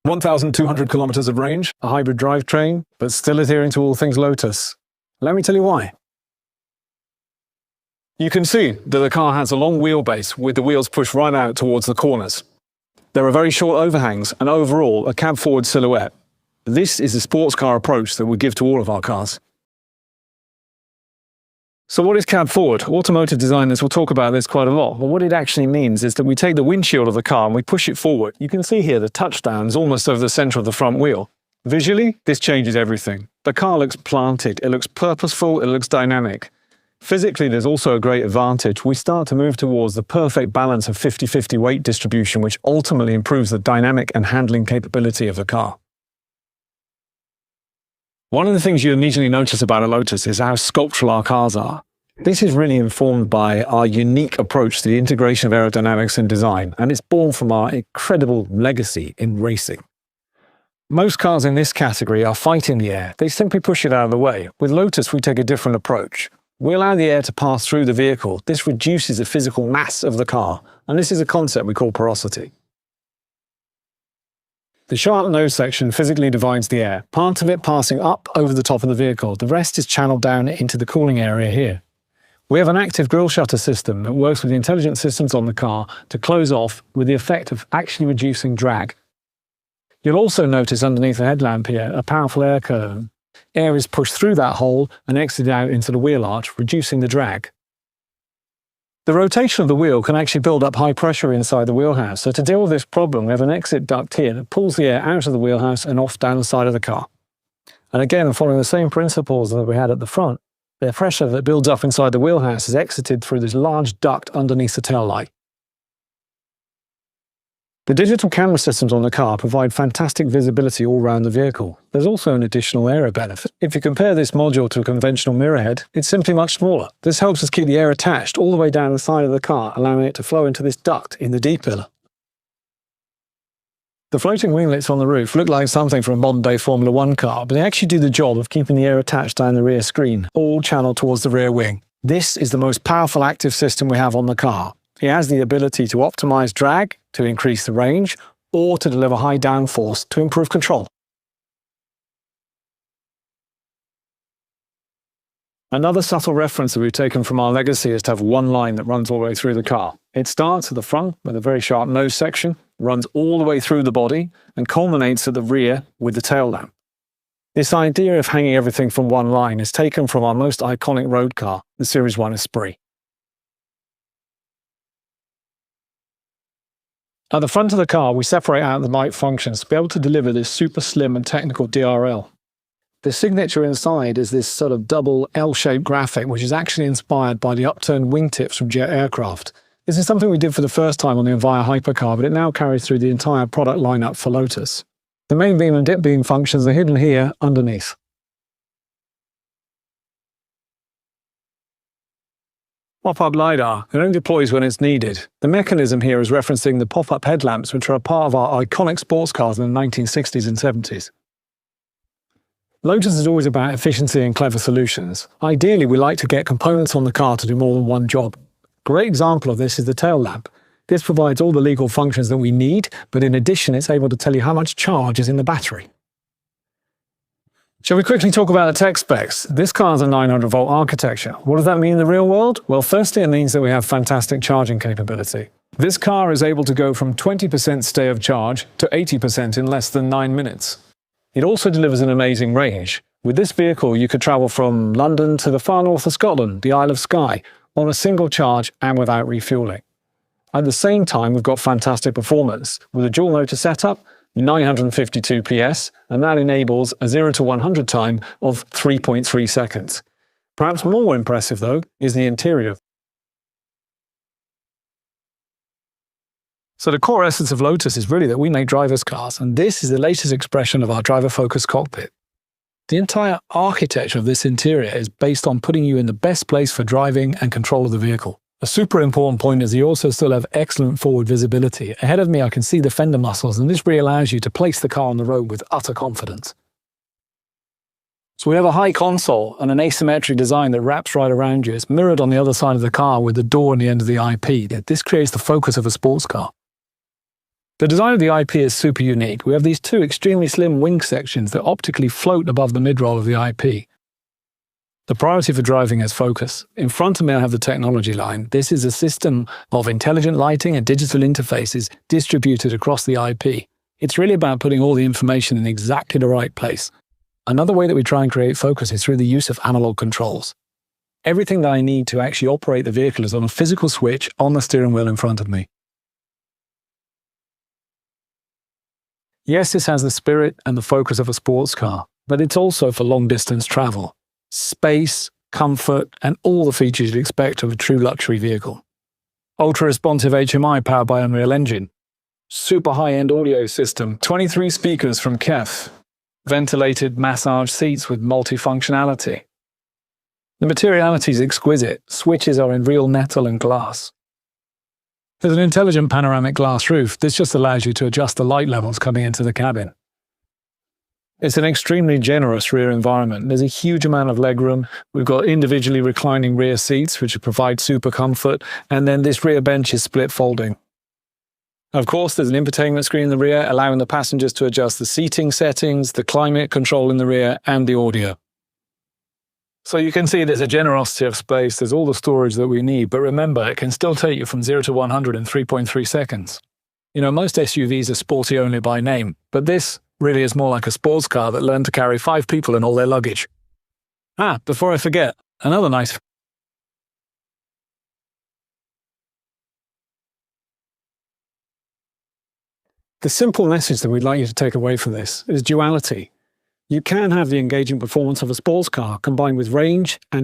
1,200 kilometers of range, a hybrid drivetrain, but still adhering to all things Lotus. Let me tell you why. You can see that the car has a long wheelbase with the wheels pushed right out towards the corners. There are very short overhangs and overall a cab-forward silhouette. This is the sports car approach that we give to all of our cars. So what is cab forward? Automotive designers will talk about this quite a lot, but what it actually means is that we take the windshield of the car and we push it forward. You can see here the touchdown is almost over the center of the front wheel. Visually, this changes everything. The car looks planted, it looks purposeful, it looks dynamic. Physically, there's also a great advantage. We start to move towards the perfect balance of 50-50 weight distribution, which ultimately improves the dynamic and handling capability of the car. One of the things you immediately notice about a Lotus is how sculptural our cars are. This is really informed by our unique approach to the integration of aerodynamics and design, and it's born from our incredible legacy in racing. Most cars in this category are fighting the air. They simply push it out of the way. With Lotus, we take a different approach. We allow the air to pass through the vehicle. This reduces the physical mass of the car, and this is a concept we call porosity. The sharp nose section physically divides the air, part of it passing up over the top of the vehicle. The rest is channeled down into the cooling area here. We have an active grille shutter system that works with the intelligent systems on the car to close off with the effect of actually reducing drag. You'll also notice underneath the headlamp here a powerful air curtain. Air is pushed through that hole and exited out into the wheel arch, reducing the drag. The rotation of the wheel can actually build up high pressure inside the wheelhouse, so to deal with this problem we have an exit duct here that pulls the air out of the wheelhouse and off down the side of the car. And again, following the same principles that we had at the front, the pressure that builds up inside the wheelhouse is exited through this large duct underneath the tail light. The digital camera systems on the car provide fantastic visibility all around the vehicle. There's also an additional aero benefit. If you compare this module to a conventional mirror head, it's simply much smaller. This helps us keep the air attached all the way down the side of the car, allowing it to flow into this duct in the D-pillar. The floating winglets on the roof look like something from a modern-day Formula 1 car, but they actually do the job of keeping the air attached down the rear screen, all channeled towards the rear wing. This is the most powerful active system we have on the car. It has the ability to optimize drag, to increase the range, or to deliver high downforce to improve control. Another subtle reference that we've taken from our legacy is to have one line that runs all the way through the car. It starts at the front with a very sharp nose section, runs all the way through the body, and culminates at the rear with the tail lamp. This idea of hanging everything from one line is taken from our most iconic road car, the Series 1 Esprit. At the front of the car, we separate out the light functions to be able to deliver this super slim and technical DRL. The signature inside is this sort of double L-shaped graphic, which is actually inspired by the upturned wingtips from jet aircraft. This is something we did for the first time on the Envia hypercar, but it now carries through the entire product lineup for Lotus. The main beam and dip beam functions are hidden here underneath. Pop-up LiDAR, it only deploys when it's needed. The mechanism here is referencing the pop-up headlamps, which are a part of our iconic sports cars in the 1960s and 70s. Lotus is always about efficiency and clever solutions. Ideally, we like to get components on the car to do more than one job. A great example of this is the tail lamp. This provides all the legal functions that we need, but in addition, it's able to tell you how much charge is in the battery. Shall we quickly talk about the tech specs? This car has a 900-volt architecture. What does that mean in the real world? Well, firstly, it means that we have fantastic charging capability. This car is able to go from 20% stay of charge to 80% in less than 9 minutes. It also delivers an amazing range. With this vehicle, you could travel from London to the far north of Scotland, the Isle of Skye, on a single charge and without refueling. At the same time, we've got fantastic performance. With a dual motor setup, 952 PS, and that enables a 0 to 100 time of 3.3 seconds. Perhaps more impressive, though, is the interior. So the core essence of Lotus is really that we make drivers' cars, and this is the latest expression of our driver-focused cockpit. The entire architecture of this interior is based on putting you in the best place for driving and control of the vehicle. A super important point is you also still have excellent forward visibility. Ahead of me I can see the fender muscles, and this really allows you to place the car on the road with utter confidence. So we have a high console and an asymmetric design that wraps right around you. It's mirrored on the other side of the car with the door on the end of the IP. This creates the focus of a sports car. The design of the IP is super unique. We have these two extremely slim wing sections that optically float above the mid-roll of the IP. The priority for driving is focus. In front of me I have the technology line. This is a system of intelligent lighting and digital interfaces distributed across the IP. It's really about putting all the information in exactly the right place. Another way that we try and create focus is through the use of analog controls. Everything that I need to actually operate the vehicle is on a physical switch on the steering wheel in front of me. Yes, this has the spirit and the focus of a sports car, but it's also for long-distance travel. Space, comfort, and all the features you'd expect of a true luxury vehicle. Ultra-responsive HMI powered by Unreal Engine. Super high-end audio system, 23 speakers from KEF. Ventilated massage seats with multifunctionality. The materiality is exquisite. Switches are in real metal and glass. There's an intelligent panoramic glass roof. This just allows you to adjust the light levels coming into the cabin. It's an extremely generous rear environment. There's a huge amount of legroom. We've got individually reclining rear seats, which provide super comfort, and then this rear bench is split folding. Of course, there's an infotainment screen in the rear, allowing the passengers to adjust the seating settings, the climate control in the rear, and the audio. So you can see there's a generosity of space, there's all the storage that we need, but remember, it can still take you from 0 to 100 in 3.3 seconds. You know, most SUVs are sporty only by name, but this really is more like a sports car that learned to carry 5 people and all their luggage. Before I forget, another nice... The simple message that we'd like you to take away from this is duality. You can have the engaging performance of a sports car combined with range and